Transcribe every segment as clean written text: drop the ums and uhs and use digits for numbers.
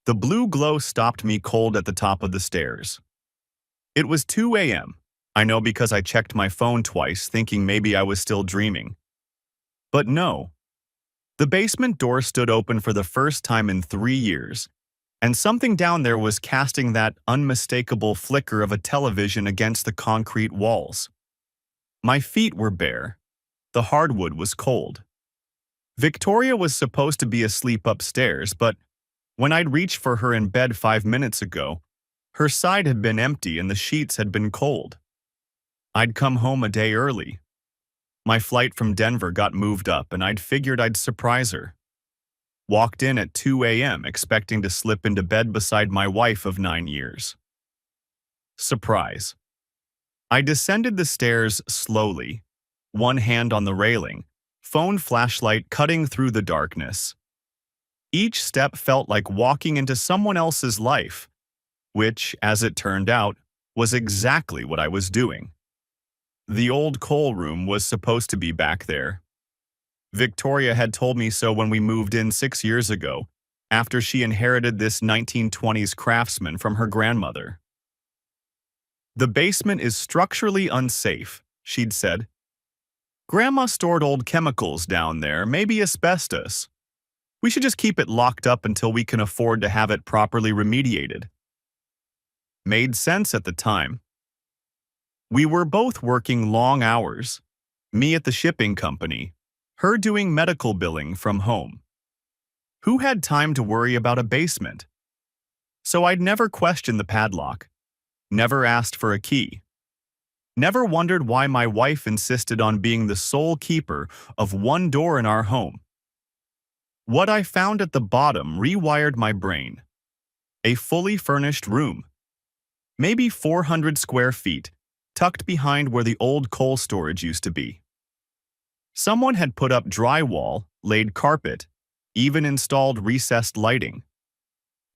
The blue glow stopped me cold at the top of the stairs. It was 2 a.m. I know because I checked my phone twice, thinking maybe I was still dreaming. But no. The basement door stood open for the first time in 3 years, and something down there was casting that unmistakable flicker of a television against the concrete walls. My feet were bare. The hardwood was cold. Victoria was supposed to be asleep upstairs, but when I'd reached for her in bed 5 minutes ago, her side had been empty and the sheets had been cold. I'd come home a day early. My flight from Denver got moved up and I'd figured I'd surprise her. Walked in at 2 a.m. expecting to slip into bed beside my wife of 9 years. Surprise. I descended the stairs slowly, one hand on the railing, phone flashlight cutting through the darkness. Each step felt like walking into someone else's life, which, as it turned out, was exactly what I was doing. The old coal room was supposed to be back there. Victoria had told me so when we moved in 6 years ago, after she inherited this 1920s craftsman from her grandmother. "The basement is structurally unsafe," she'd said. "Grandma stored old chemicals down there, maybe asbestos. We should just keep it locked up until we can afford to have it properly remediated." Made sense at the time. We were both working long hours, me at the shipping company, her doing medical billing from home. Who had time to worry about a basement? So I'd never questioned the padlock, never asked for a key, never wondered why my wife insisted on being the sole keeper of one door in our home. What I found at the bottom rewired my brain. A fully furnished room, maybe 400 square feet, tucked behind where the old coal storage used to be. Someone had put up drywall, laid carpet, even installed recessed lighting.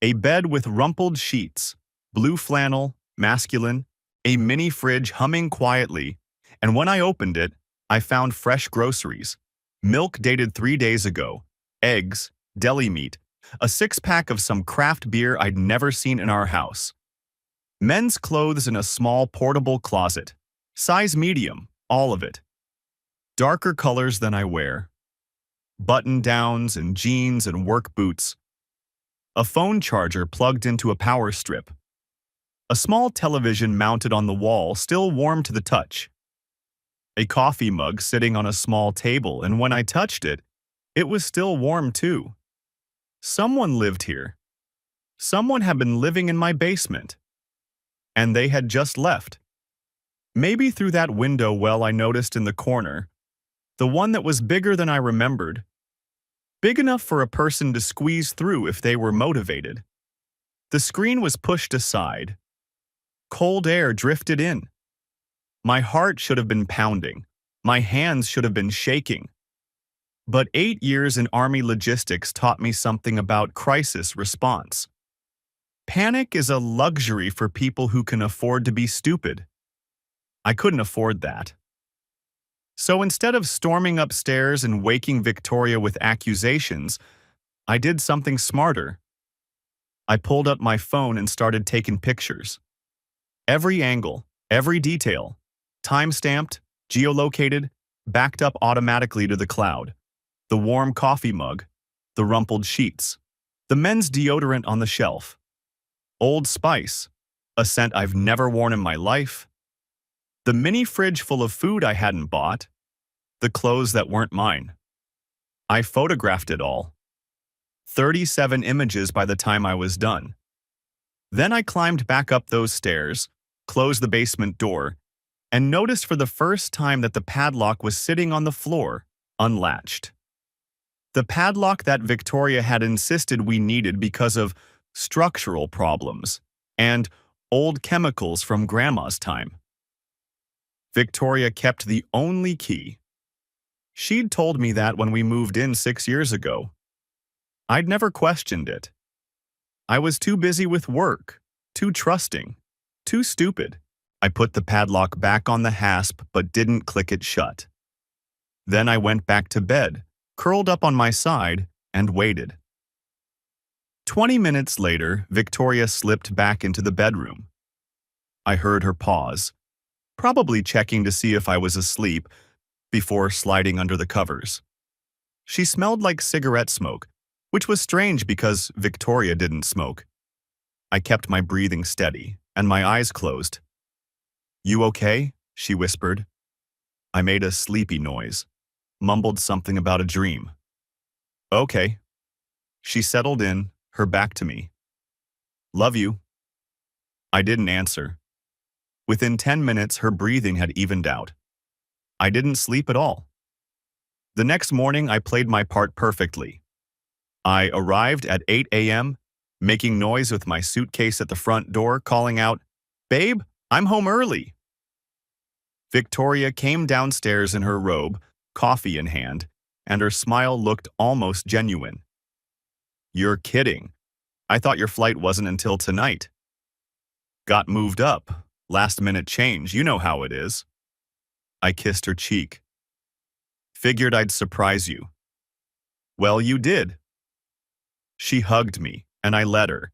A bed with rumpled sheets, blue flannel, masculine, a mini fridge humming quietly, and when I opened it, I found fresh groceries, milk dated 3 days ago, eggs, deli meat, a 6-pack of some craft beer I'd never seen in our house. Men's clothes in a small portable closet, size medium, all of it. Darker colors than I wear. Button-downs and jeans and work boots. A phone charger plugged into a power strip. A small television mounted on the wall, still warm to the touch. A coffee mug sitting on a small table, and when I touched it, it was still warm too. Someone lived here. Someone had been living in my basement. And they had just left. Maybe through that window well I noticed in the corner, the one that was bigger than I remembered. Big enough for a person to squeeze through if they were motivated. The screen was pushed aside. Cold air drifted in. My heart should have been pounding. My hands should have been shaking. But 8 years in Army logistics taught me something about crisis response. Panic is a luxury for people who can afford to be stupid. I couldn't afford that. So instead of storming upstairs and waking Victoria with accusations, I did something smarter. I pulled up my phone and started taking pictures. Every angle, every detail, time-stamped, geolocated, backed up automatically to the cloud. The warm coffee mug, the rumpled sheets, the men's deodorant on the shelf. Old Spice, a scent I've never worn in my life. The mini fridge full of food I hadn't bought. The clothes that weren't mine. I photographed it all. 37 images by the time I was done. Then I climbed back up those stairs, closed the basement door, and noticed for the first time that the padlock was sitting on the floor, unlatched. The padlock that Victoria had insisted we needed because of structural problems and old chemicals from Grandma's time. Victoria kept the only key. She'd told me that when we moved in 6 years ago. I'd never questioned it. I was too busy with work, too trusting, too stupid. I put the padlock back on the hasp but didn't click it shut. Then I went back to bed, curled up on my side, and waited. 20 minutes later, Victoria slipped back into the bedroom. I heard her pause, probably checking to see if I was asleep, before sliding under the covers. She smelled like cigarette smoke, which was strange because Victoria didn't smoke. I kept my breathing steady, and my eyes closed. "You okay?" she whispered. I made a sleepy noise, mumbled something about a dream. "Okay." She settled in, her back to me. "Love you." I didn't answer. Within 10 minutes, her breathing had evened out. I didn't sleep at all. The next morning, I played my part perfectly. I arrived at 8 a.m., making noise with my suitcase at the front door, calling out, "Babe, I'm home early." Victoria came downstairs in her robe, coffee in hand, and her smile looked almost genuine. "You're kidding. I thought your flight wasn't until tonight." "Got moved up. Last-minute change, you know how it is." I kissed her cheek. "Figured I'd surprise you." "Well, you did." She hugged me, and I let her,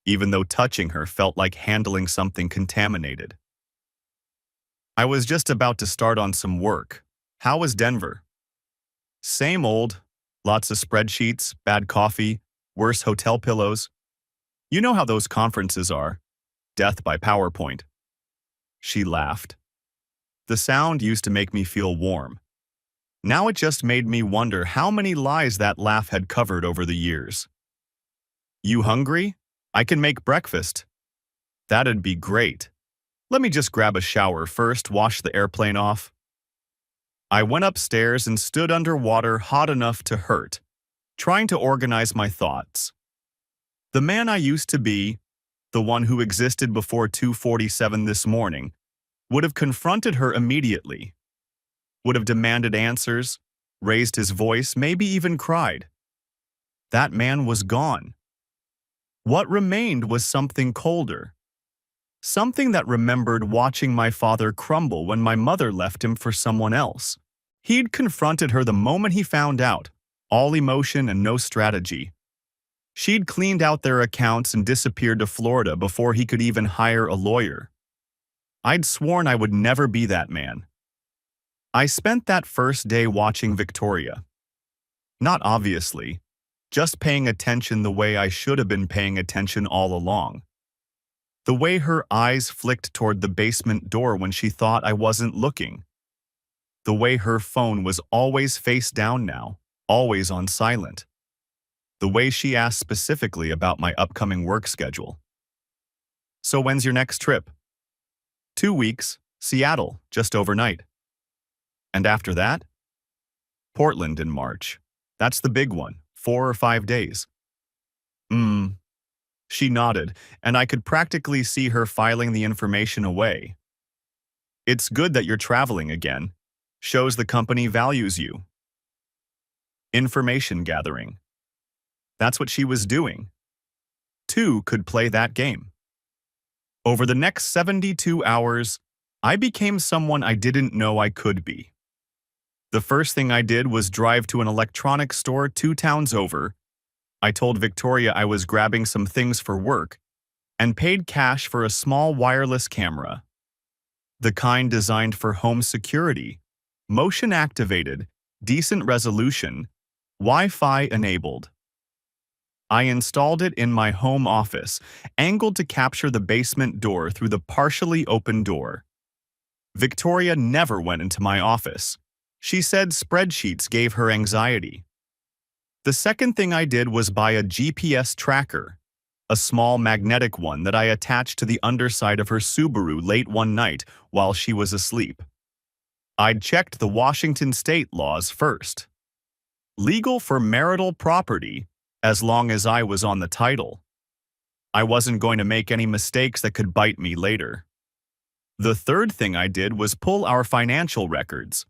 even though touching her felt like handling something contaminated. I was just about to start on some work. How was Denver? Same old. Lots of spreadsheets, bad coffee, worse hotel pillows. You know how those conferences are. Death by PowerPoint. She laughed. The sound used to make me feel warm. Now it just made me wonder how many lies that laugh had covered over the years. "You hungry? I can make breakfast." "That'd be great. Let me just grab a shower first, wash the airplane off." I went upstairs and stood under water hot enough to hurt, trying to organize my thoughts. The man I used to be, the one who existed before 2:47 this morning, would have confronted her immediately, would have demanded answers, raised his voice, maybe even cried. That man was gone. What remained was something colder. Something that remembered watching my father crumble when my mother left him for someone else. He'd confronted her the moment he found out, all emotion and no strategy. She'd cleaned out their accounts and disappeared to Florida before he could even hire a lawyer. I'd sworn I would never be that man. I spent that first day watching Victoria. Not obviously, just paying attention the way I should have been paying attention all along. The way her eyes flicked toward the basement door when she thought I wasn't looking. The way her phone was always face down now, always on silent. The way she asked specifically about my upcoming work schedule. "So when's your next trip?" 2 weeks, Seattle, just overnight." "And after that?" "Portland in March. That's the big one, 4 or 5 days." She nodded, and I could practically see her filing the information away. "It's good that you're traveling again. Shows the company values you." Information gathering. That's what she was doing. Two could play that game. Over the next 72 hours, I became someone I didn't know I could be. The first thing I did was drive to an electronics store 2 towns over. I told Victoria I was grabbing some things for work and paid cash for a small wireless camera. The kind designed for home security, motion activated, decent resolution, Wi-Fi enabled. I installed it in my home office, angled to capture the basement door through the partially open door. Victoria never went into my office. She said spreadsheets gave her anxiety. The second thing I did was buy a GPS tracker, a small magnetic one that I attached to the underside of her Subaru late one night while she was asleep. I'd checked the Washington state laws first. Legal for marital property, as long as I was on the title. I wasn't going to make any mistakes that could bite me later. The third thing I did was pull our financial records.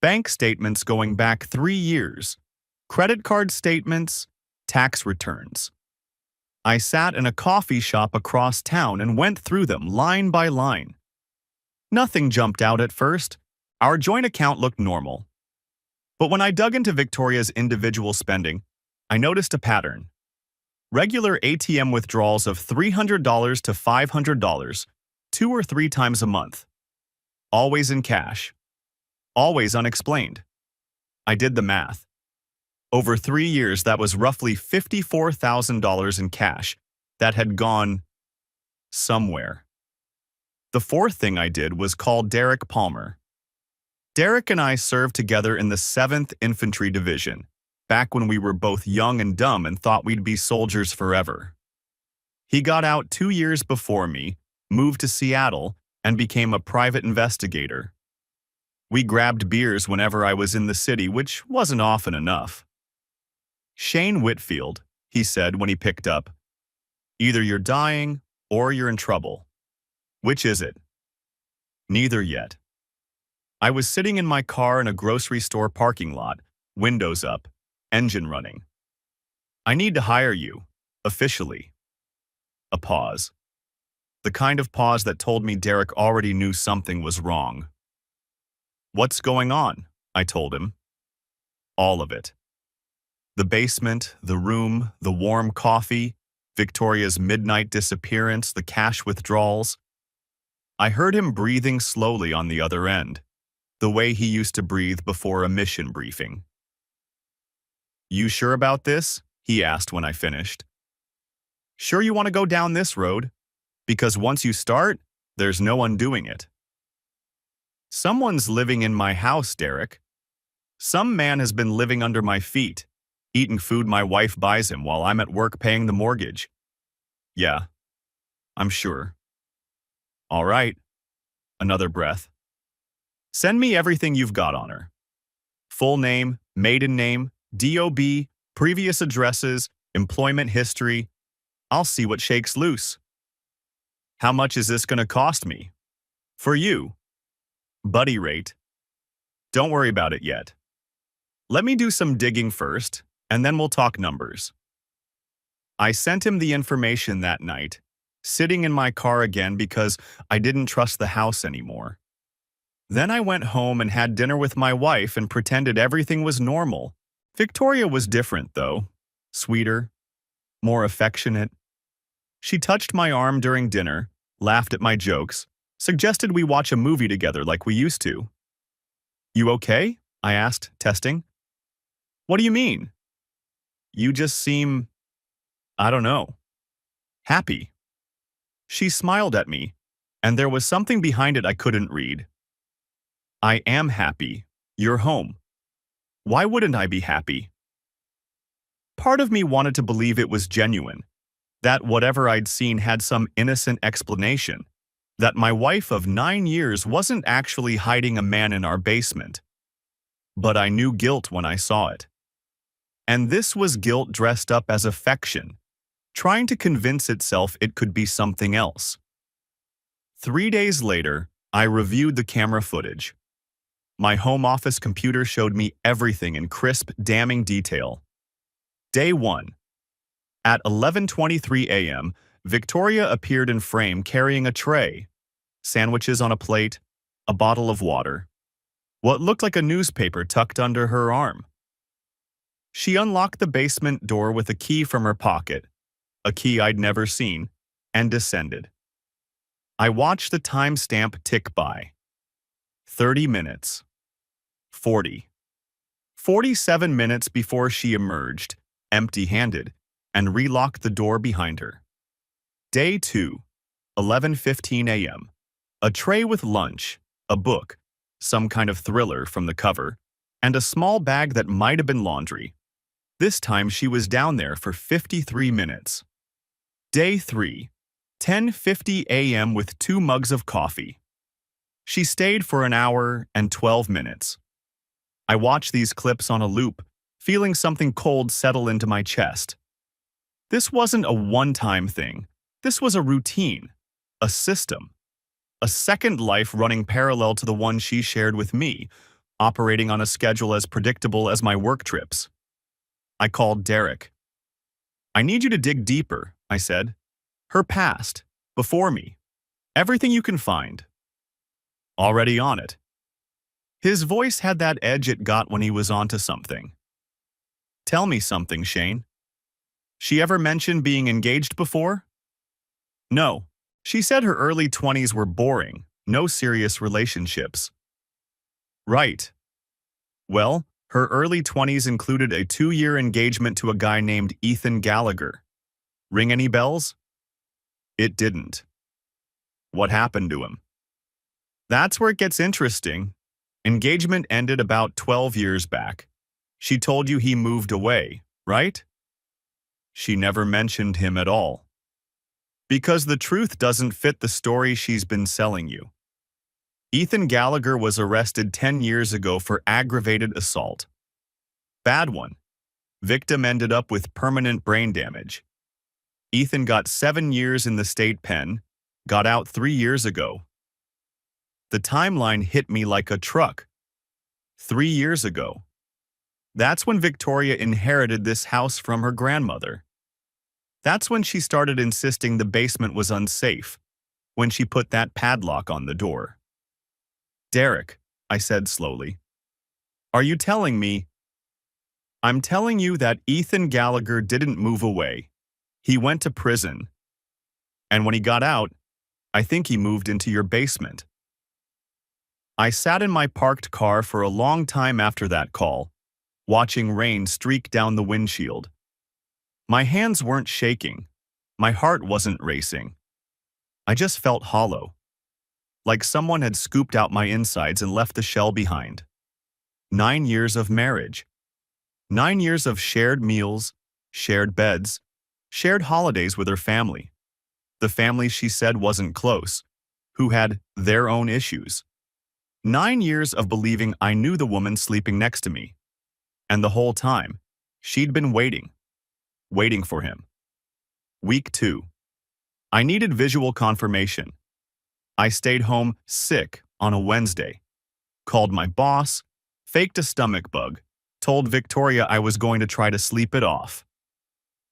Bank statements going back 3 years, credit card statements, tax returns. I sat in a coffee shop across town and went through them line by line. Nothing jumped out at first. Our joint account looked normal. But when I dug into Victoria's individual spending, I noticed a pattern. Regular ATM withdrawals of $300 to $500, 2 or 3 times a month. Always in cash. Always unexplained. I did the math. Over 3 years, that was roughly $54,000 in cash that had gone somewhere. The fourth thing I did was call Derek Palmer. Derek and I served together in the 7th Infantry Division, back when we were both young and dumb and thought we'd be soldiers forever. He got out 2 years before me, moved to Seattle, and became a private investigator. We grabbed beers whenever I was in the city, which wasn't often enough. "Shane Whitfield," he said when he picked up. "Either you're dying or you're in trouble. Which is it?" "Neither yet." I was sitting in my car in a grocery store parking lot, windows up, engine running. "I need to hire you, officially." A pause. The kind of pause that told me Derek already knew something was wrong. "What's going on?" I told him. All of it. The basement, the room, the warm coffee, Victoria's midnight disappearance, the cash withdrawals. I heard him breathing slowly on the other end, the way he used to breathe before a mission briefing. "You sure about this?" he asked when I finished. "Sure you want to go down this road? Because once you start, there's no undoing it." "Someone's living in my house, Derek. Some man has been living under my feet, eating food my wife buys him while I'm at work paying the mortgage." "Yeah, I'm sure." "All right." Another breath. "Send me everything you've got on her. Full name, maiden name, DOB, previous addresses, employment history. I'll see what shakes loose." "How much is this going to cost me?" "For you." "Buddy rate." "Don't worry about it yet. Let me do some digging first, and then we'll talk numbers." I sent him the information that night, sitting in my car again because I didn't trust the house anymore. Then I went home and had dinner with my wife and pretended everything was normal. Victoria was different, though. Sweeter, more affectionate. She touched my arm during dinner, laughed at my jokes, suggested we watch a movie together like we used to. "You okay?" I asked, testing. "What do you mean?" "You just seem, I don't know, happy." She smiled at me, and there was something behind it I couldn't read. "I am happy. You're home. Why wouldn't I be happy?" Part of me wanted to believe it was genuine, that whatever I'd seen had some innocent explanation, that my wife of 9 years wasn't actually hiding a man in our basement. But I knew guilt when I saw it. And this was guilt dressed up as affection, trying to convince itself it could be something else. 3 days later, I reviewed the camera footage. My home office computer showed me everything in crisp, damning detail. Day 1. At 11:23 a.m., Victoria appeared in frame carrying a tray, sandwiches on a plate, a bottle of water, what looked like a newspaper tucked under her arm. She unlocked the basement door with a key from her pocket, a key I'd never seen, and descended. I watched the timestamp tick by. 30 minutes. 40. 47 minutes before she emerged, empty-handed, and relocked the door behind her. Day 2, 11:15 a.m. A tray with lunch, a book, some kind of thriller from the cover, and a small bag that might have been laundry. This time she was down there for 53 minutes. Day 3, 10:50 a.m. with 2 mugs of coffee. She stayed for an hour and 12 minutes. I watched these clips on a loop, feeling something cold settle into my chest. This wasn't a one-time thing. This was a routine, a system, a second life running parallel to the one she shared with me, operating on a schedule as predictable as my work trips. I called Derek. "I need you to dig deeper," I said. "Her past, before me, everything you can find." "Already on it." His voice had that edge it got when he was onto something. "Tell me something, Shane." She ever mentioned being engaged before? No. She said her early 20s were boring, no serious relationships. Right. Well, her early 20s included a 2-year engagement to a guy named Ethan Gallagher. Ring any bells? It didn't. What happened to him? That's where it gets interesting. Engagement ended about 12 years back. She told you he moved away, right? She never mentioned him at all. Because the truth doesn't fit the story she's been selling you. Ethan Gallagher was arrested 10 years ago for aggravated assault. Bad one. Victim ended up with permanent brain damage. Ethan got 7 years in the state pen, got out 3 years ago. The timeline hit me like a truck. 3 years ago. That's when Victoria inherited this house from her grandmother. That's when she started insisting the basement was unsafe, when she put that padlock on the door. Derek, I said slowly. Are you telling me? I'm telling you that Ethan Gallagher didn't move away. He went to prison. And when he got out, I think he moved into your basement. I sat in my parked car for a long time after that call, watching rain streak down the windshield. My hands weren't shaking. My heart wasn't racing. I just felt hollow, like someone had scooped out my insides and left the shell behind. 9 years of marriage. 9 years of shared meals, shared beds, shared holidays with her family. The family she said wasn't close, who had their own issues. 9 years of believing I knew the woman sleeping next to me. And the whole time, she'd been waiting for him. Week 2. I needed visual confirmation. I stayed home sick on a Wednesday, called my boss, faked a stomach bug, told Victoria I was going to try to sleep it off.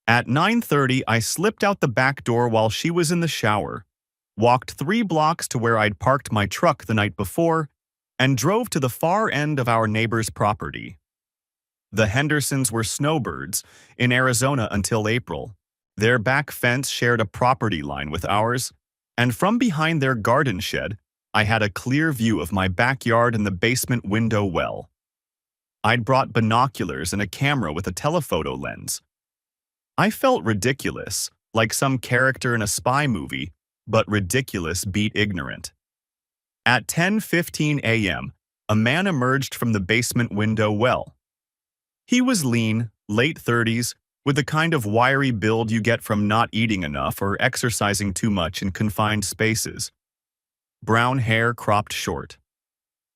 At 9:30, I slipped out the back door while she was in the shower, walked 3 blocks to where I'd parked my truck the night before, and drove to the far end of our neighbor's property. The Hendersons were snowbirds in Arizona until April. Their back fence shared a property line with ours, and from behind their garden shed, I had a clear view of my backyard and the basement window well. I'd brought binoculars and a camera with a telephoto lens. I felt ridiculous, like some character in a spy movie, but ridiculous beat ignorant. At 10:15 a.m., a man emerged from the basement window well. He was lean, late 30s, with the kind of wiry build you get from not eating enough or exercising too much in confined spaces. Brown hair cropped short.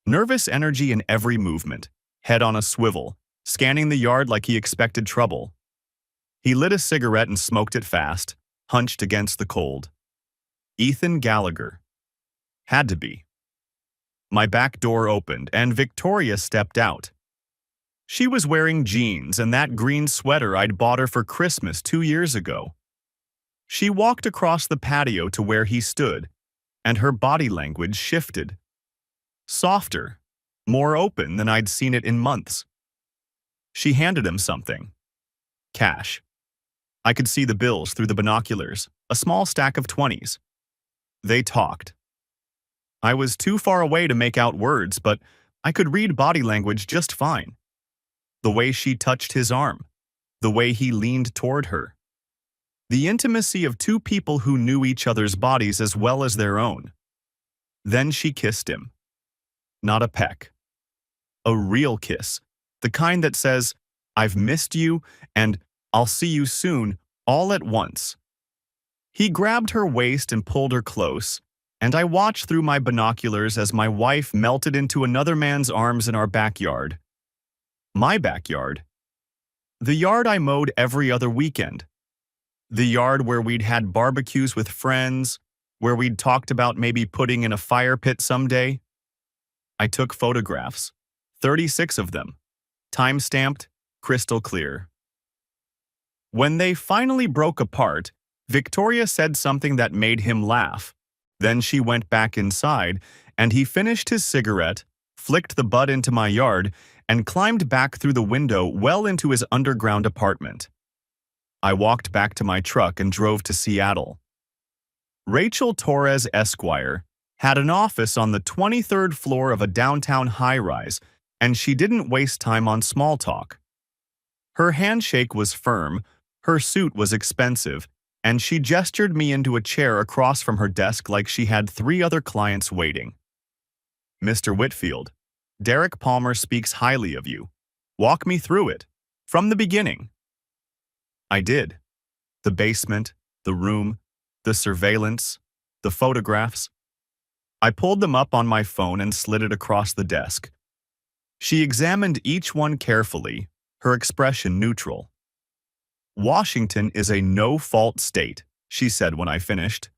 Nervous energy in every movement, head on a swivel, scanning the yard like he expected trouble. He lit a cigarette and smoked it fast, hunched against the cold. Ethan Gallagher. Had to be. My back door opened and Victoria stepped out. She was wearing jeans and that green sweater I'd bought her for Christmas 2 years ago. She walked across the patio to where he stood, and her body language shifted. Softer, more open than I'd seen it in months. She handed him something. Cash. I could see the bills through the binoculars, a small stack of 20s. They talked. I was too far away to make out words, but I could read body language just fine. The way she touched his arm, the way he leaned toward her. The intimacy of 2 people who knew each other's bodies as well as their own. Then she kissed him. Not a peck. A real kiss, the kind that says, "I've missed you," and "I'll see you soon," all at once. He grabbed her waist and pulled her close, and I watched through my binoculars as my wife melted into another man's arms in our backyard. My backyard. The yard I mowed every other weekend. The yard where we'd had barbecues with friends, where we'd talked about maybe putting in a fire pit someday. I took photographs, 36 of them, time-stamped, crystal clear. When they finally broke apart, Victoria said something that made him laugh. Then she went back inside, and he finished his cigarette, flicked the butt into my yard, and climbed back through the window well into his underground apartment. I walked back to my truck and drove to Seattle. Rachel Torres Esquire had an office on the 23rd floor of a downtown high-rise, and she didn't waste time on small talk. Her handshake was firm, her suit was expensive, and she gestured me into a chair across from her desk like she had 3 other clients waiting. "Mr. Whitfield, Derek Palmer speaks highly of you. Walk me through it, from the beginning." I did. The basement, the room, the surveillance, the photographs. I pulled them up on my phone and slid it across the desk. She examined each one carefully, her expression neutral. "Washington is a no-fault state," she said when I finished.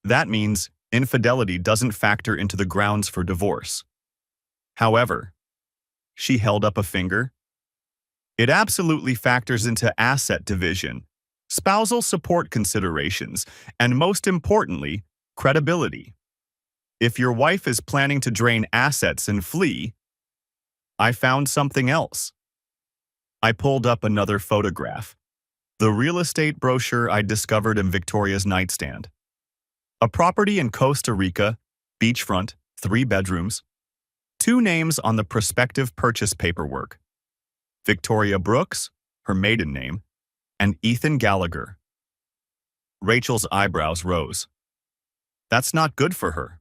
"That means infidelity doesn't factor into the grounds for divorce. However," she held up a finger, "it absolutely factors into asset division, spousal support considerations, and most importantly, credibility. If your wife is planning to drain assets and flee..." I found something else. I pulled up another photograph, the real estate brochure I discovered in Victoria's nightstand. A property in Costa Rica, beachfront, 3 bedrooms. 2 names on the prospective purchase paperwork: Victoria Brooks, her maiden name, and Ethan Gallagher. Rachel's eyebrows rose. "That's not good for her."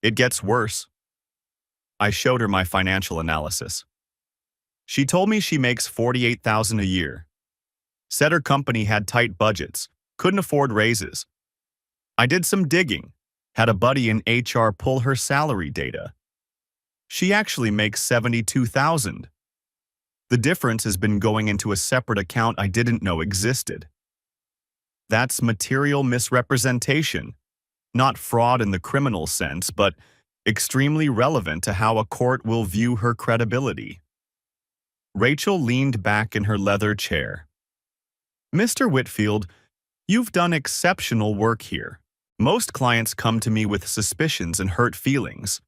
"It gets worse." I showed her my financial analysis. She told me she makes $48,000 a year. Said her company had tight budgets, couldn't afford raises. I did some digging, had a buddy in HR pull her salary data. She actually makes $72,000. The difference has been going into a separate account I didn't know existed. That's material misrepresentation, not fraud in the criminal sense, but extremely relevant to how a court will view her credibility. Rachel leaned back in her leather chair. "Mr. Whitfield, you've done exceptional work here. Most clients come to me with suspicions and hurt feelings.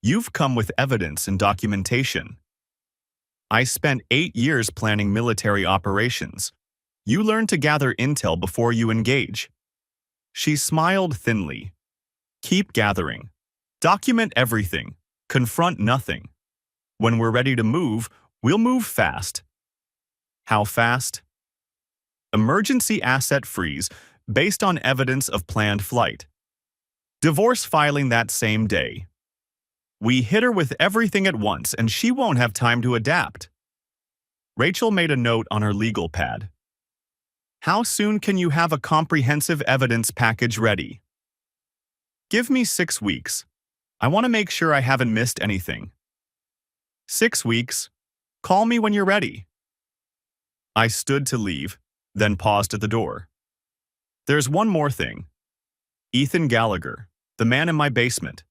You've come with evidence and documentation. I spent 8 years planning military operations. You learn to gather intel before you engage." She smiled thinly. "Keep gathering. Document everything. Confront nothing. When we're ready to move, we'll move fast." "How fast?" "Emergency asset freeze based on evidence of planned flight. Divorce filing that same day. We hit her with everything at once and she won't have time to adapt." Rachel made a note on her legal pad. "How soon can you have a comprehensive evidence package ready?" "Give me 6 weeks. I want to make sure I haven't missed anything." "6 weeks. Call me when you're ready." I stood to leave, then paused at the door. "There's one more thing. Ethan Gallagher, the man in my basement.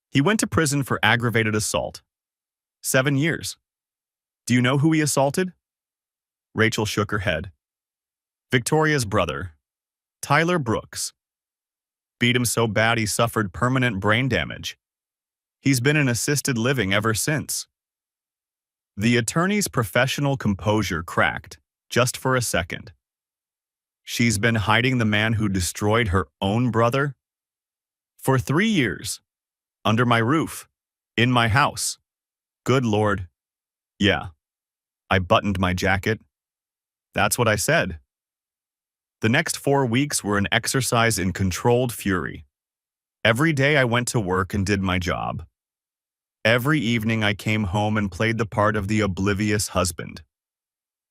He went to prison for aggravated assault. 7 years. Do you know who he assaulted?" Rachel shook her head. "Victoria's brother, Tyler Brooks. Beat him so bad he suffered permanent brain damage. He's been in assisted living ever since." The attorney's professional composure cracked, just for a second. "She's been hiding the man who destroyed her own brother? For 3 years. Under my roof. In my house. Good Lord. Yeah." I buttoned my jacket. "That's what I said." The next 4 weeks were an exercise in controlled fury. Every day I went to work and did my job. Every evening I came home and played the part of the oblivious husband.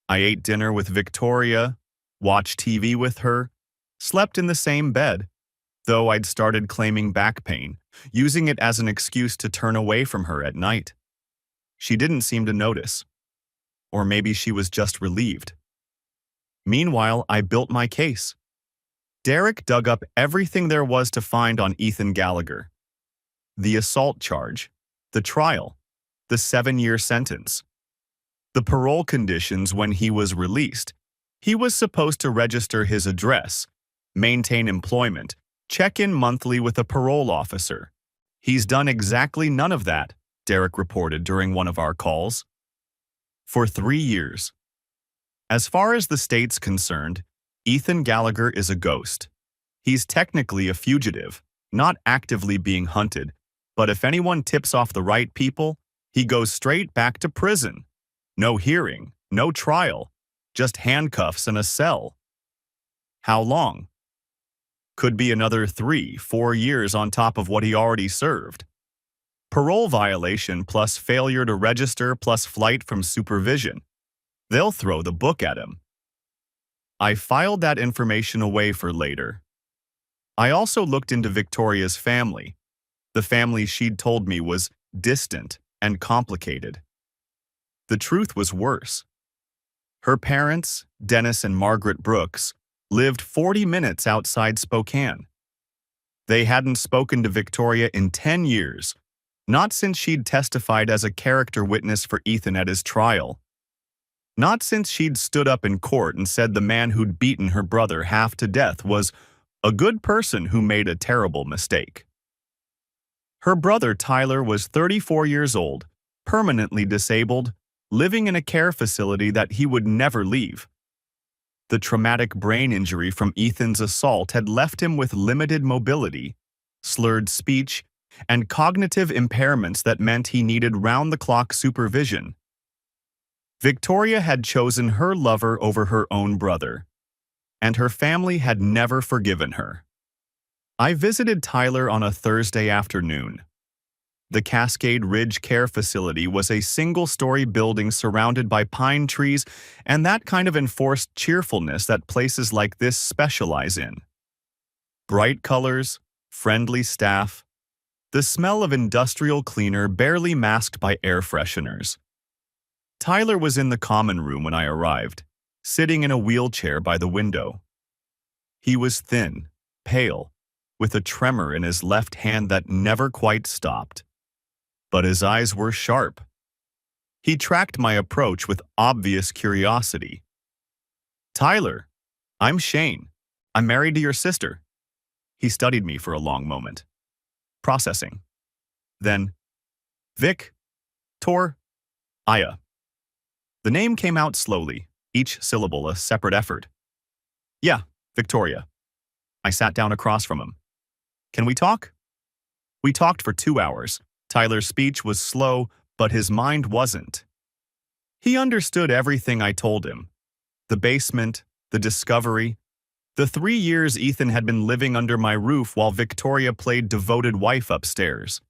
I ate dinner with Victoria, watched TV with her, slept in the same bed, though I'd started claiming back pain, using it as an excuse to turn away from her at night. She didn't seem to notice. Or maybe she was just relieved. Meanwhile, I built my case. Derek dug up everything there was to find on Ethan Gallagher. The assault charge, the trial, the 7-year sentence, the parole conditions when he was released. He was supposed to register his address, maintain employment, check in monthly with a parole officer. He's done exactly none of that, Derek reported during one of our calls. For 3 years. As far as the state's concerned, Ethan Gallagher is a ghost. He's technically a fugitive, not actively being hunted, but if anyone tips off the right people, he goes straight back to prison. No hearing, no trial, just handcuffs and a cell. How long? Could be another 3-4 years on top of what he already served. Parole violation plus failure to register plus flight from supervision. They'll throw the book at him. I filed that information away for later. I also looked into Victoria's family. The family she'd told me was distant and complicated. The truth was worse. Her parents, Dennis and Margaret Brooks, lived 40 minutes outside Spokane. They hadn't spoken to Victoria in 10 years, not since she'd testified as a character witness for Ethan at his trial. Not since she'd stood up in court and said the man who'd beaten her brother half to death was a good person who made a terrible mistake. Her brother Tyler was 34 years old, permanently disabled, living in a care facility that he would never leave. The traumatic brain injury from Ethan's assault had left him with limited mobility, slurred speech, and cognitive impairments that meant he needed round-the-clock supervision. Victoria had chosen her lover over her own brother, and her family had never forgiven her. I visited Tyler on a Thursday afternoon. The Cascade Ridge Care Facility was a single-story building surrounded by pine trees and that kind of enforced cheerfulness that places like this specialize in. Bright colors, friendly staff, the smell of industrial cleaner barely masked by air fresheners. Tyler was in the common room when I arrived, sitting in a wheelchair by the window. He was thin, pale, with a tremor in his left hand that never quite stopped. But his eyes were sharp. He tracked my approach with obvious curiosity. "Tyler, I'm Shane. I'm married to your sister." He studied me for a long moment, processing. Then, Vic, Tor, Aya. The name came out slowly, each syllable a separate effort. "Yeah, Victoria." I sat down across from him. "Can we talk?" We talked for 2 hours. Tyler's speech was slow, but his mind wasn't. He understood everything I told him. The basement, the discovery, the 3 years Ethan had been living under my roof while Victoria played devoted wife upstairs.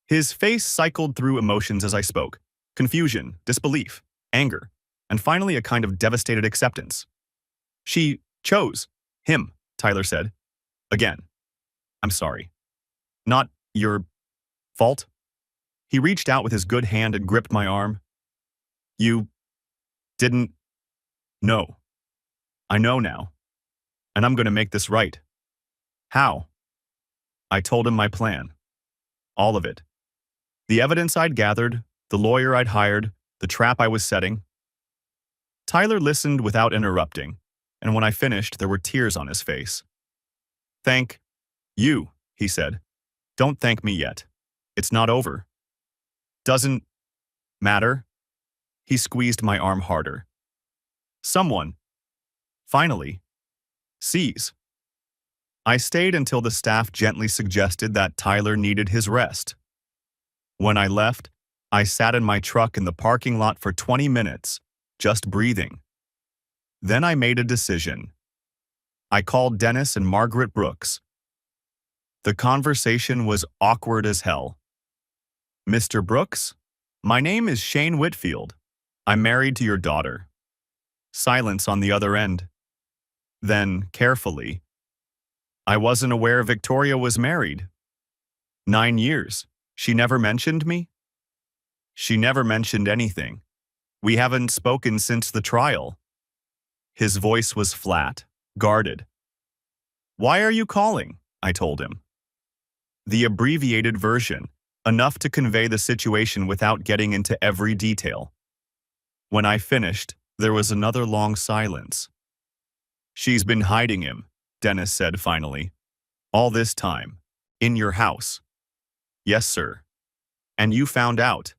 His face cycled through emotions as I spoke. Confusion, disbelief, anger, and finally a kind of devastated acceptance. "She chose him," Tyler said. "Again. I'm sorry. Not your fault." He reached out with his good hand and gripped my arm. "You didn't know. I know now. And I'm going to make this right." "How?" I told him my plan. All of it. The evidence I'd gathered, the lawyer I'd hired, the trap I was setting. Tyler listened without interrupting, and when I finished, there were tears on his face. "Thank you," he said. "Don't thank me yet. It's not over." "Doesn't matter." He squeezed my arm harder. "Someone, finally, sees." I stayed until the staff gently suggested that Tyler needed his rest. When I left, I sat in my truck in the parking lot for 20 minutes, just breathing. Then I made a decision. I called Dennis and Margaret Brooks. The conversation was awkward as hell. "Mr. Brooks, my name is Shane Whitfield. I'm married to your daughter." Silence on the other end. Then, carefully, "I wasn't aware Victoria was married. 9 years. She never mentioned me?" "She never mentioned anything. We haven't spoken since the trial." His voice was flat, guarded. "Why are you calling?" I told him. The abbreviated version, enough to convey the situation without getting into every detail. When I finished, there was another long silence. "She's been hiding him," Dennis said finally. "All this time. In your house." "Yes, sir." "And you found out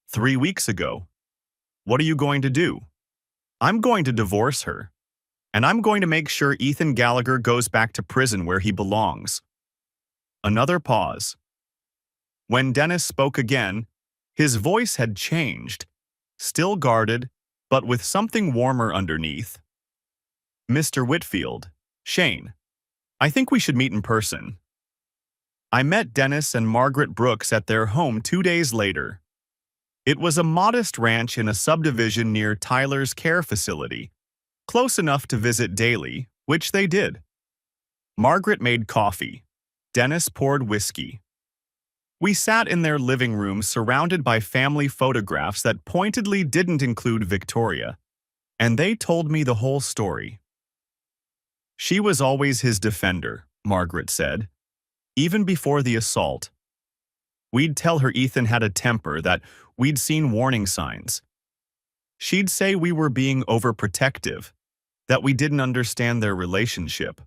3 weeks ago. What are you going to do?" I'm going to divorce her, and I'm going to make sure Ethan Gallagher goes back to prison where he belongs. Another pause. When Dennis spoke again, his voice had changed, still guarded, but with something warmer underneath. Mr. Whitfield, Shane, I think we should meet in person. I met Dennis and Margaret Brooks at their home 2 days later. It was a modest ranch in a subdivision near Tyler's care facility, close enough to visit daily, which they did. Margaret made coffee. Dennis poured whiskey. We sat in their living room surrounded by family photographs that pointedly didn't include Victoria, and they told me the whole story. She was always his defender, Margaret said, even before the assault. We'd tell her Ethan had a temper, that we'd seen warning signs. She'd say we were being overprotective, that we didn't understand their relationship.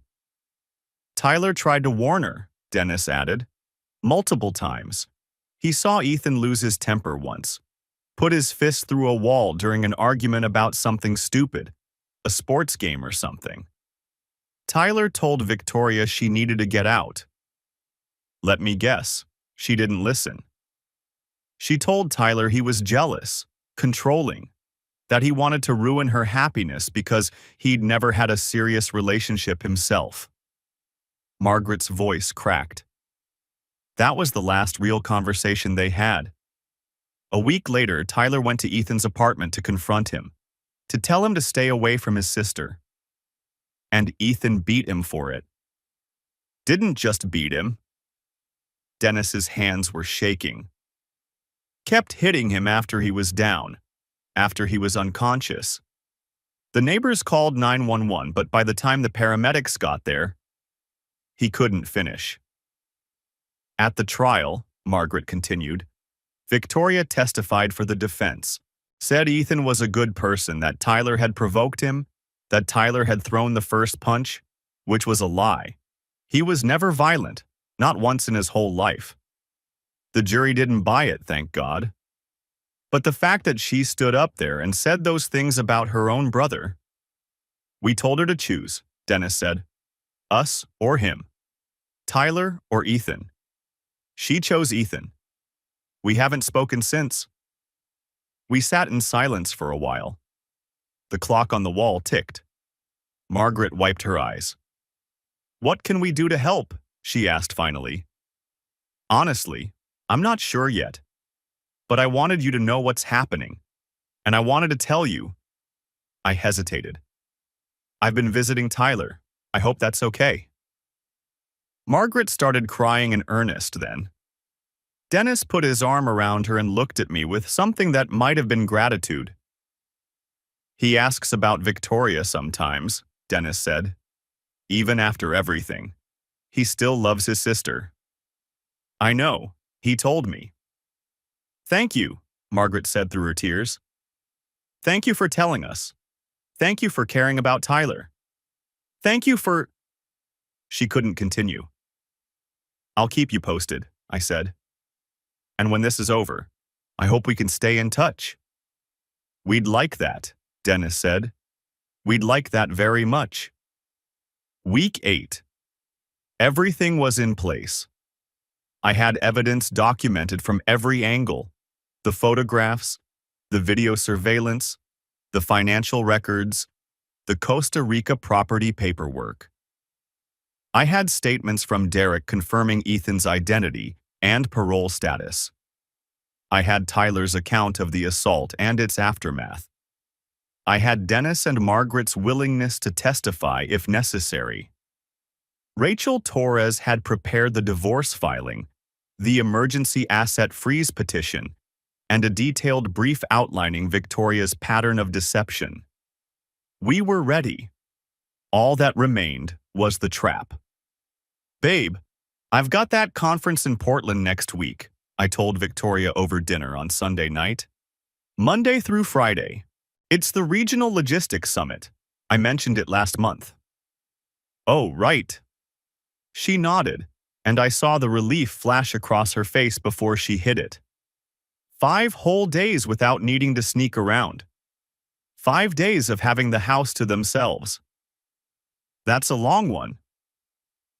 Tyler tried to warn her, Dennis added, multiple times. He saw Ethan lose his temper once, put his fist through a wall during an argument about something stupid, a sports game or something. Tyler told Victoria she needed to get out. Let me guess, she didn't listen. She told Tyler he was jealous, controlling, that he wanted to ruin her happiness because he'd never had a serious relationship himself. Margaret's voice cracked. That was the last real conversation they had. A week later, Tyler went to Ethan's apartment to confront him, to tell him to stay away from his sister. And Ethan beat him for it. Didn't just beat him. Dennis's hands were shaking. Kept hitting him after he was down, after he was unconscious. The neighbors called 911, but by the time the paramedics got there, he couldn't finish. At the trial, Margaret continued, Victoria testified for the defense, said Ethan was a good person, that Tyler had provoked him, that Tyler had thrown the first punch, which was a lie. He was never violent, not once in his whole life. The jury didn't buy it, thank God. But the fact that she stood up there and said those things about her own brother. We told her to choose, Dennis said. Us or him. Tyler or Ethan. She chose Ethan. We haven't spoken since. We sat in silence for a while. The clock on the wall ticked. Margaret wiped her eyes. What can we do to help? She asked finally. Honestly, I'm not sure yet. But I wanted you to know what's happening. And I wanted to tell you. I hesitated. I've been visiting Tyler. I hope that's okay. Margaret started crying in earnest then. Dennis put his arm around her and looked at me with something that might have been gratitude. He asks about Victoria sometimes, Dennis said. Even after everything. He still loves his sister. I know, he told me. Thank you, Margaret said through her tears. Thank you for telling us. Thank you for caring about Tyler. Thank you for... She couldn't continue. I'll keep you posted, I said. And when this is over, I hope we can stay in touch. We'd like that, Dennis said. We'd like that very much. Week 8. Everything was in place. I had evidence documented from every angle. The photographs, the video surveillance, the financial records, the Costa Rica property paperwork. I had statements from Derek confirming Ethan's identity and parole status. I had Tyler's account of the assault and its aftermath. I had Dennis and Margaret's willingness to testify if necessary. Rachel Torres had prepared the divorce filing, the emergency asset freeze petition, and a detailed brief outlining Victoria's pattern of deception. We were ready. All that remained was the trap. Babe, I've got that conference in Portland next week, I told Victoria over dinner on Sunday night. Monday through Friday. It's the Regional Logistics Summit. I mentioned it last month. Oh, right. She nodded, and I saw the relief flash across her face before she hid it. 5 whole days without needing to sneak around. 5 days of having the house to themselves. That's a long one.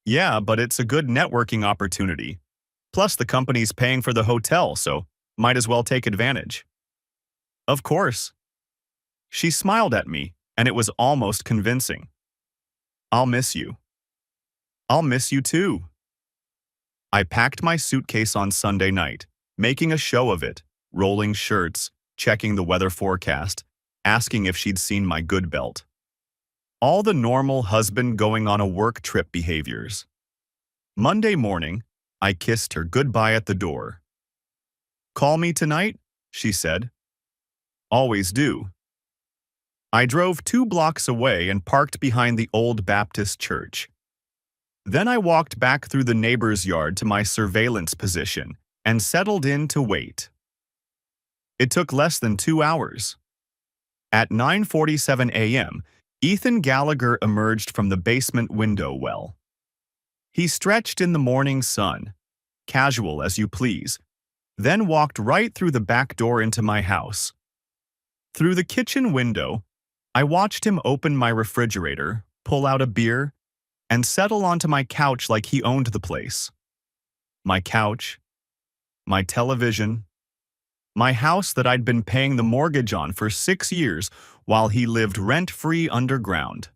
Yeah, but it's a good networking opportunity. Plus, the company's paying for the hotel, so might as well take advantage. Of course. She smiled at me, and it was almost convincing. I'll miss you. I'll miss you too. I packed my suitcase on Sunday night, making a show of it, rolling shirts, checking the weather forecast, asking if she'd seen my good belt. All the normal husband going on a work trip behaviors. Monday morning, I kissed her goodbye at the door. Call me tonight, she said. Always do. I drove 2 blocks away and parked behind the old Baptist church. Then I walked back through the neighbor's yard to my surveillance position and settled in to wait. It took less than 2 hours. At 9:47 a.m., Ethan Gallagher emerged from the basement window well. He stretched in the morning sun, casual as you please, then walked right through the back door into my house. Through the kitchen window, I watched him open my refrigerator, pull out a beer, and settle onto my couch like he owned the place. My couch, my television, my house that I'd been paying the mortgage on for 6 years while he lived rent-free underground.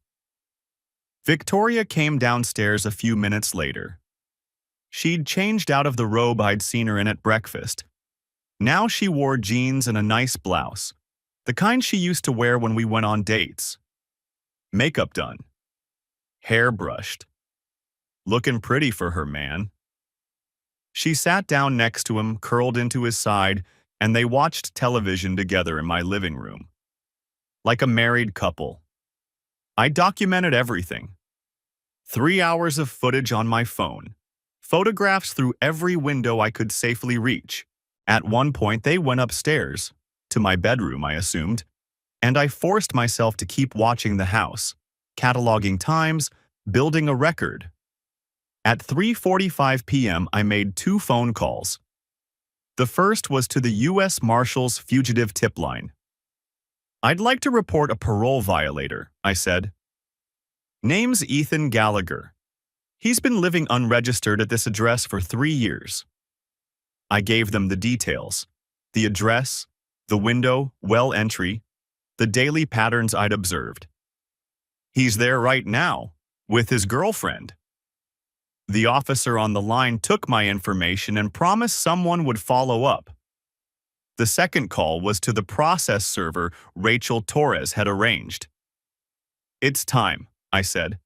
Victoria came downstairs a few minutes later. She'd changed out of the robe I'd seen her in at breakfast. Now she wore jeans and a nice blouse, the kind she used to wear when we went on dates. Makeup done. Hair brushed. Looking pretty for her, man. She sat down next to him, curled into his side, and they watched television together in my living room. Like a married couple. I documented everything. 3 hours of footage on my phone. Photographs through every window I could safely reach. At one point, they went upstairs, to my bedroom, I assumed, and I forced myself to keep watching the house, cataloging times, building a record. At 3:45 p.m., I made 2 phone calls. The first was to the U.S. Marshals Fugitive Tip Line. I'd like to report a parole violator, I said. Name's Ethan Gallagher. He's been living unregistered at this address for 3 years. I gave them the details, the address, the window, well entry, the daily patterns I'd observed. He's there right now, with his girlfriend. The officer on the line took my information and promised someone would follow up. The second call was to the process server Rachel Torres had arranged. It's time, I said.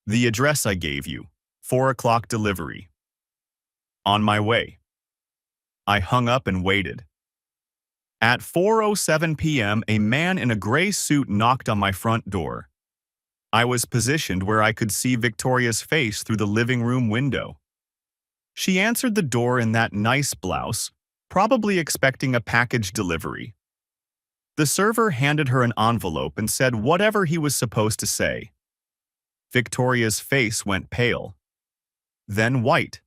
The address I gave you, 4 o'clock delivery. On my way. I hung up and waited. At 4:07 p.m., a man in a gray suit knocked on my front door. I was positioned where I could see Victoria's face through the living room window. She answered the door in that nice blouse, probably expecting a package delivery. The server handed her an envelope and said whatever he was supposed to say. Victoria's face went pale. Then white.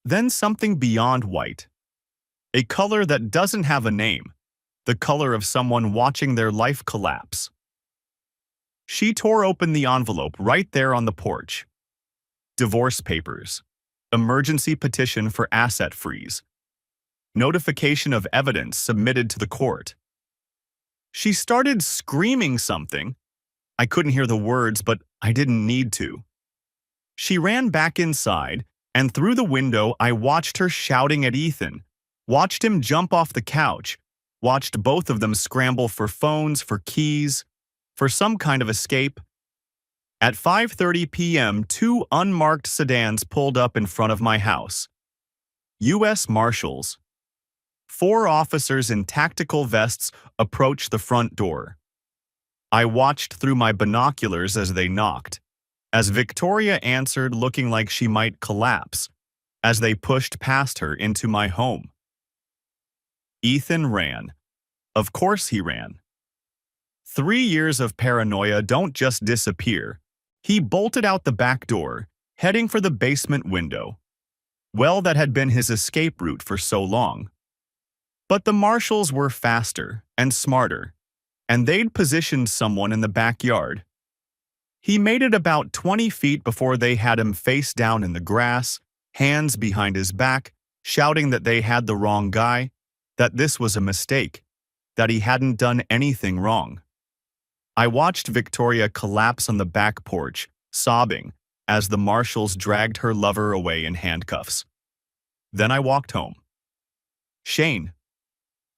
Then something beyond white. A color that doesn't have a name. The color of someone watching their life collapse. She tore open the envelope right there on the porch. Divorce papers. Emergency petition for asset freeze. Notification of evidence submitted to the court. She started screaming something. I couldn't hear the words, but I didn't need to. She ran back inside, and through the window I watched her shouting at Ethan, watched him jump off the couch, watched both of them scramble for phones, for keys, for some kind of escape. At 5:30 p.m., 2 unmarked sedans pulled up in front of my house. U.S. Marshals. 4 officers in tactical vests approached the front door. I watched through my binoculars as they knocked, as Victoria answered looking like she might collapse, as they pushed past her into my home. Ethan ran. Of course he ran. 3 years of paranoia don't just disappear. He bolted out the back door, heading for the basement window. Well, that had been his escape route for so long. But the marshals were faster and smarter, and they'd positioned someone in the backyard. He made it about 20 feet before they had him face down in the grass, hands behind his back, shouting that they had the wrong guy, that this was a mistake, that he hadn't done anything wrong. I watched Victoria collapse on the back porch, sobbing, as the marshals dragged her lover away in handcuffs. Then I walked home. Shane.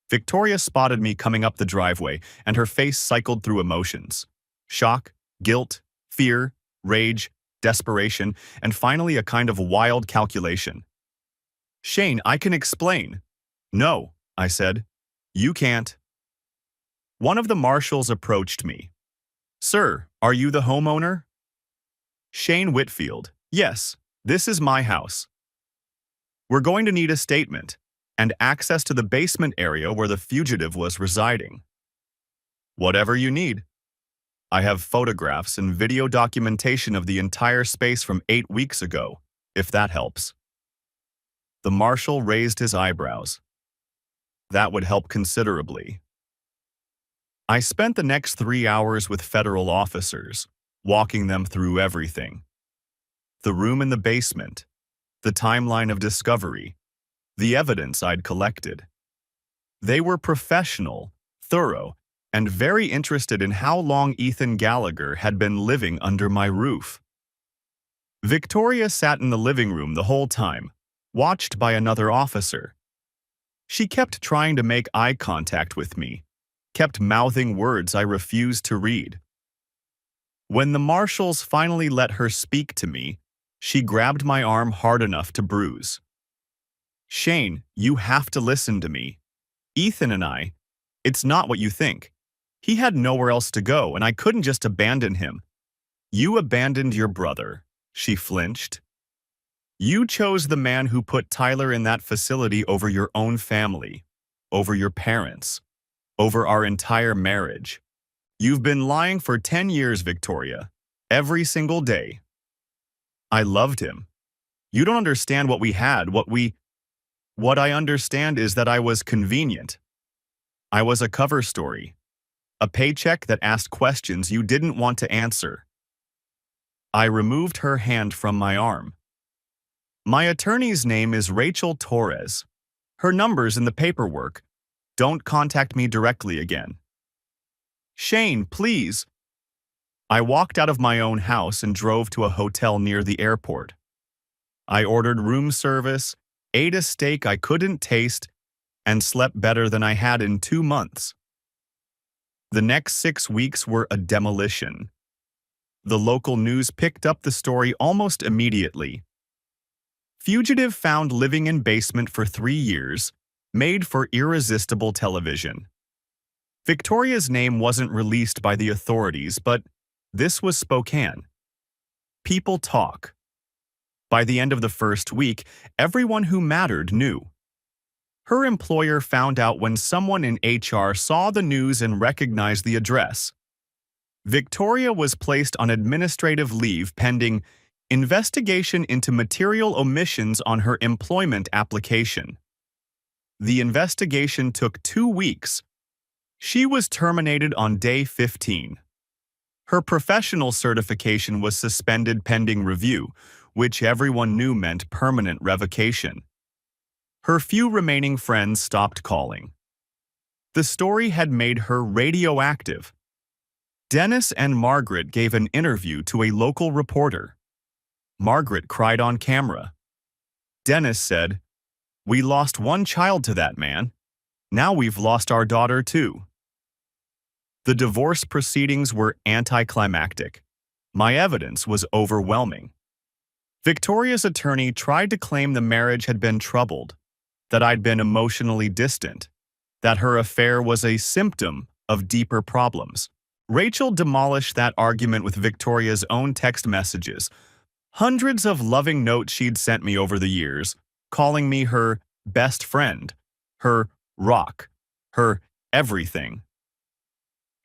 Victoria spotted me coming up the driveway, and her face cycled through emotions. Shock, guilt, fear, rage, desperation, and finally a kind of wild calculation. Shane, I can explain. No, I said. You can't. One of the marshals approached me. Sir, are you the homeowner? Shane Whitfield. Yes, this is my house. We're going to need a statement and access to the basement area where the fugitive was residing. Whatever you need. I have photographs and video documentation of the entire space from 8 weeks ago, if that helps. The marshal raised his eyebrows. That would help considerably. I spent the next 3 hours with federal officers, walking them through everything. The room in the basement, the timeline of discovery, the evidence I'd collected. They were professional, thorough, and very interested in how long Ethan Gallagher had been living under my roof. Victoria sat in the living room the whole time, watched by another officer. She kept trying to make eye contact with me, kept mouthing words I refused to read. When the marshals finally let her speak to me, she grabbed my arm hard enough to bruise. Shane, you have to listen to me. Ethan and I, it's not what you think. He had nowhere else to go, and I couldn't just abandon him. You abandoned your brother. She flinched. You chose the man who put Tyler in that facility over your own family, over your parents, over our entire marriage. You've been lying for 10 years, Victoria. Every single day. I loved him. You don't understand what we had, What I understand is that I was convenient. I was a cover story. A paycheck that asked questions you didn't want to answer. I removed her hand from my arm. My attorney's name is Rachel Torres. Her number's in the paperwork. Don't contact me directly again. Shane, please. I walked out of my own house and drove to a hotel near the airport. I ordered room service, ate a steak I couldn't taste, and slept better than I had in 2 months. The next 6 weeks were a demolition. The local news picked up the story almost immediately. Fugitive found living in basement for 3 years, made for irresistible television. Victoria's name wasn't released by the authorities, but this was Spokane. People talk. By the end of the first week, everyone who mattered knew. Her employer found out when someone in HR saw the news and recognized the address. Victoria was placed on administrative leave pending investigation into material omissions on her employment application. The investigation took 2 weeks. She was terminated on day 15. Her professional certification was suspended pending review, which everyone knew meant permanent revocation. Her few remaining friends stopped calling. The story had made her radioactive. Dennis and Margaret gave an interview to a local reporter. Margaret cried on camera. Dennis said, "We lost one child to that man. Now we've lost our daughter too." The divorce proceedings were anticlimactic. My evidence was overwhelming. Victoria's attorney tried to claim the marriage had been troubled, that I'd been emotionally distant, that her affair was a symptom of deeper problems. Rachel demolished that argument with Victoria's own text messages, hundreds of loving notes she'd sent me over the years, calling me her best friend, her rock, her everything.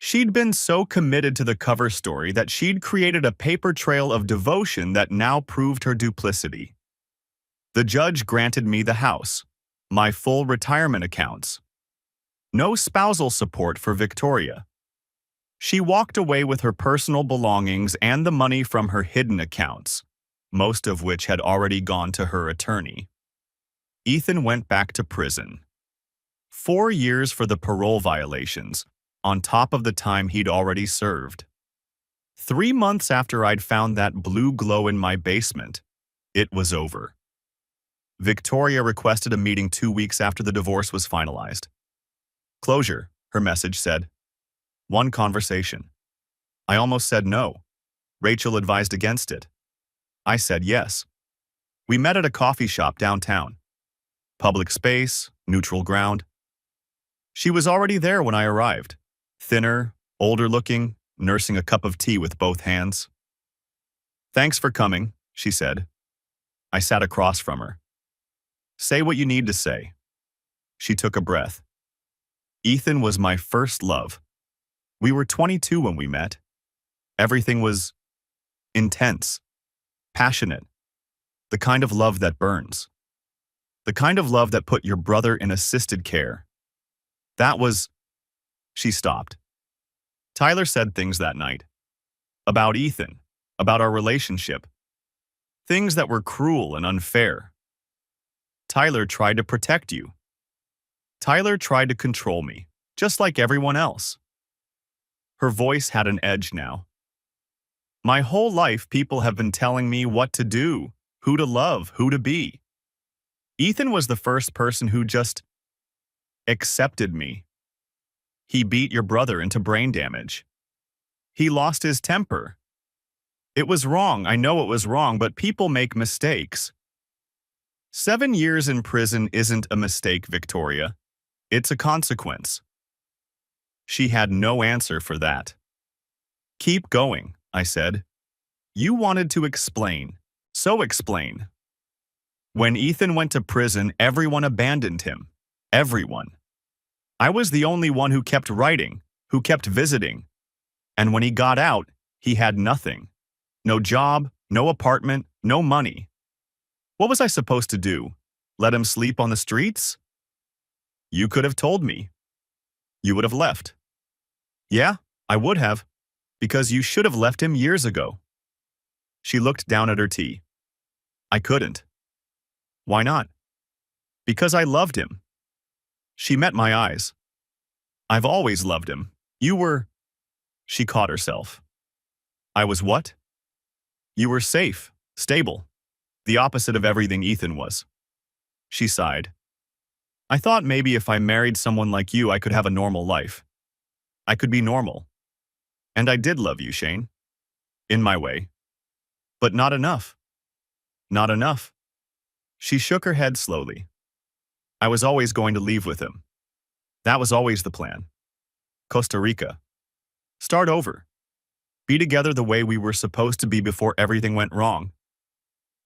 She'd been so committed to the cover story that she'd created a paper trail of devotion that now proved her duplicity. The judge granted me the house, my full retirement accounts. No spousal support for Victoria. She walked away with her personal belongings and the money from her hidden accounts, most of which had already gone to her attorney. Ethan went back to prison. 4 years for the parole violations, on top of the time he'd already served. 3 months after I'd found that blue glow in my basement, it was over. Victoria requested a meeting 2 weeks after the divorce was finalized. Closure, her message said. One conversation. I almost said no. Rachel advised against it. I said yes. We met at a coffee shop downtown. Public space, neutral ground. She was already there when I arrived. Thinner, older looking, nursing a cup of tea with both hands. Thanks for coming, she said. I sat across from her. Say what you need to say. She took a breath. Ethan was my first love. We were 22 when we met. Everything was intense, passionate, the kind of love that burns. The kind of love that put your brother in assisted care. That was... She stopped. Tyler said things that night. About Ethan, about our relationship. Things that were cruel and unfair. Tyler tried to protect you. Tyler tried to control me, just like everyone else. Her voice had an edge now. My whole life, people have been telling me what to do, who to love, who to be. Ethan was the first person who just accepted me. He beat your brother into brain damage. He lost his temper. It was wrong, I know it was wrong, but people make mistakes. 7 years in prison isn't a mistake, Victoria. It's a consequence. She had no answer for that. Keep going, I said. You wanted to explain, so explain. When Ethan went to prison, everyone abandoned him. Everyone. I was the only one who kept writing, who kept visiting. And when he got out, he had nothing. No job, no apartment, no money. What was I supposed to do? Let him sleep on the streets? You could have told me. You would have left. Yeah, I would have, because you should have left him years ago. She looked down at her tea. I couldn't. Why not? Because I loved him. She met my eyes. I've always loved him. You were... She caught herself. I was what? You were safe, stable, the opposite of everything Ethan was. She sighed. I thought maybe if I married someone like you, I could have a normal life. I could be normal. And I did love you, Shane. In my way. But not enough. Not enough. She shook her head slowly. I was always going to leave with him. That was always the plan. Costa Rica. Start over. Be together the way we were supposed to be before everything went wrong.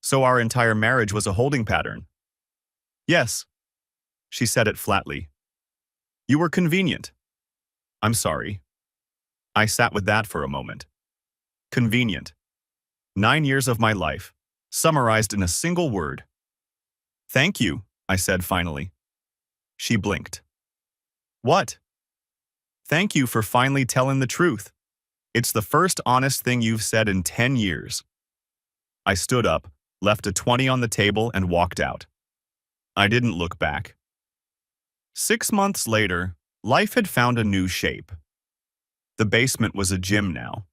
So our entire marriage was a holding pattern. Yes. She said it flatly. You were convenient. I'm sorry. I sat with that for a moment. Convenient. 9 years of my life, summarized in a single word. Thank you, I said finally. She blinked. What? Thank you for finally telling the truth. It's the first honest thing you've said in 10 years. I stood up, left a 20 on the table, and walked out. I didn't look back. 6 months later, life had found a new shape. The basement was a gym now.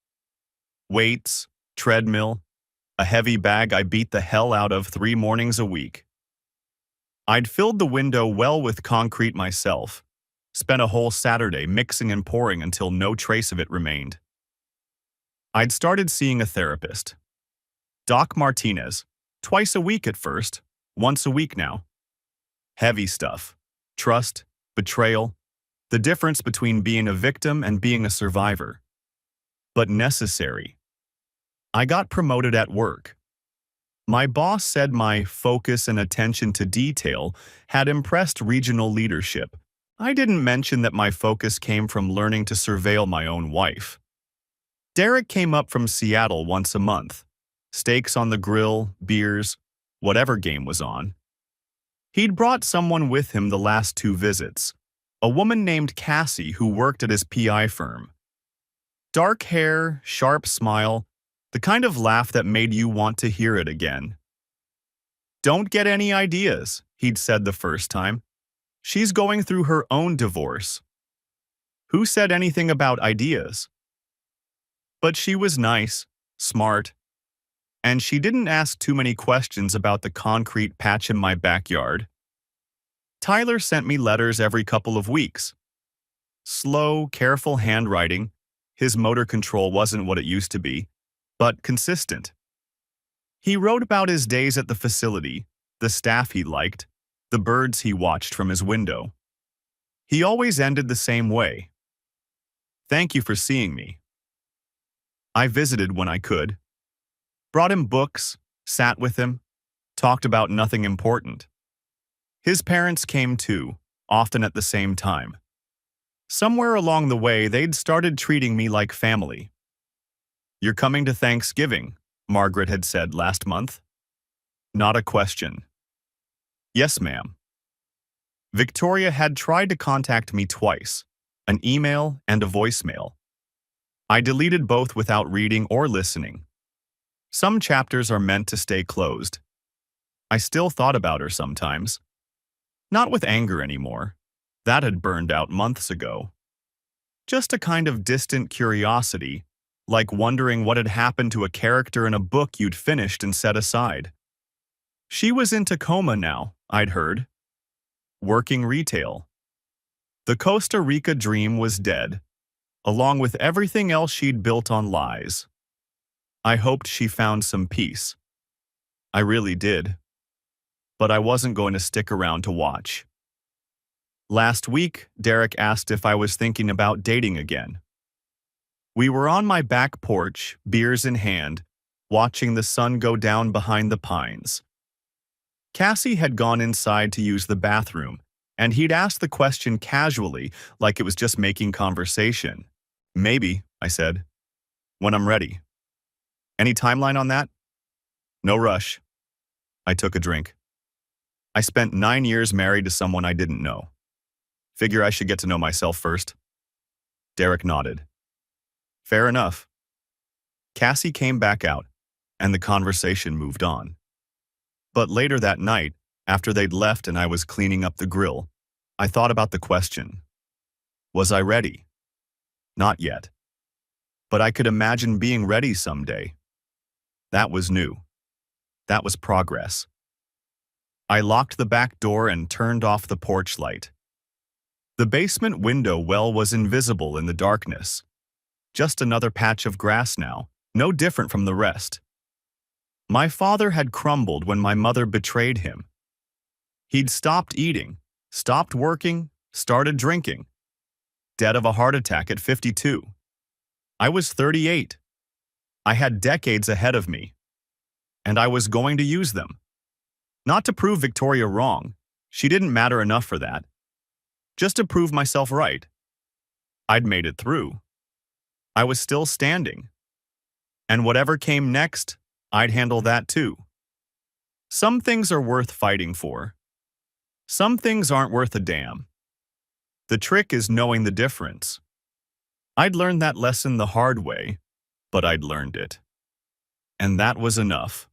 Weights, treadmill, a heavy bag I beat the hell out of 3 mornings a week. I'd filled the window well with concrete myself, spent a whole Saturday mixing and pouring until no trace of it remained. I'd started seeing a therapist. Doc Martinez, twice a week at first, once a week now. Heavy stuff. Trust, betrayal, the difference between being a victim and being a survivor. But necessary. I got promoted at work. My boss said my focus and attention to detail had impressed regional leadership. I didn't mention that my focus came from learning to surveil my own wife. Derek came up from Seattle once a month. Steaks on the grill, beers, whatever game was on. He'd brought someone with him the last 2 visits, a woman named Cassie who worked at his PI firm. Dark hair, sharp smile, the kind of laugh that made you want to hear it again. "Don't get any ideas," he'd said the first time. "She's going through her own divorce." Who said anything about ideas? But she was nice, smart, and she didn't ask too many questions about the concrete patch in my backyard. Tyler sent me letters every couple of weeks. Slow, careful handwriting. His motor control wasn't what it used to be, but consistent. He wrote about his days at the facility, the staff he liked, the birds he watched from his window. He always ended the same way. "Thank you for seeing me." I visited when I could. Brought him books, sat with him, talked about nothing important. His parents came too, often at the same time. Somewhere along the way, they'd started treating me like family. "You're coming to Thanksgiving," Margaret had said last month. Not a question. "Yes, ma'am." Victoria had tried to contact me twice, an email and a voicemail. I deleted both without reading or listening. Some chapters are meant to stay closed. I still thought about her sometimes. Not with anger anymore. That had burned out months ago. Just a kind of distant curiosity, like wondering what had happened to a character in a book you'd finished and set aside. She was in Tacoma now, I'd heard. Working retail. The Costa Rica dream was dead, along with everything else she'd built on lies. I hoped she found some peace. I really did. But I wasn't going to stick around to watch. Last week, Derek asked if I was thinking about dating again. We were on my back porch, beers in hand, watching the sun go down behind the pines. Cassie had gone inside to use the bathroom, and he'd asked the question casually, like it was just making conversation. "Maybe," I said, "when I'm ready." "Any timeline on that?" "No rush." I took a drink. I spent 9 years married to someone I didn't know. Figure I should get to know myself first. Derek nodded. Fair enough. Cassie came back out, and the conversation moved on. But later that night, after they'd left and I was cleaning up the grill, I thought about the question. Was I ready? Not yet. But I could imagine being ready someday. That was new. That was progress. I locked the back door and turned off the porch light. The basement window well was invisible in the darkness. Just another patch of grass now, no different from the rest. My father had crumbled when my mother betrayed him. He'd stopped eating, stopped working, started drinking. Dead of a heart attack at 52. I was 38. I had decades ahead of me. And I was going to use them. Not to prove Victoria wrong. She didn't matter enough for that. Just to prove myself right. I'd made it through. I was still standing. And whatever came next, I'd handle that too. Some things are worth fighting for. Some things aren't worth a damn. The trick is knowing the difference. I'd learned that lesson the hard way, but I'd learned it. And that was enough.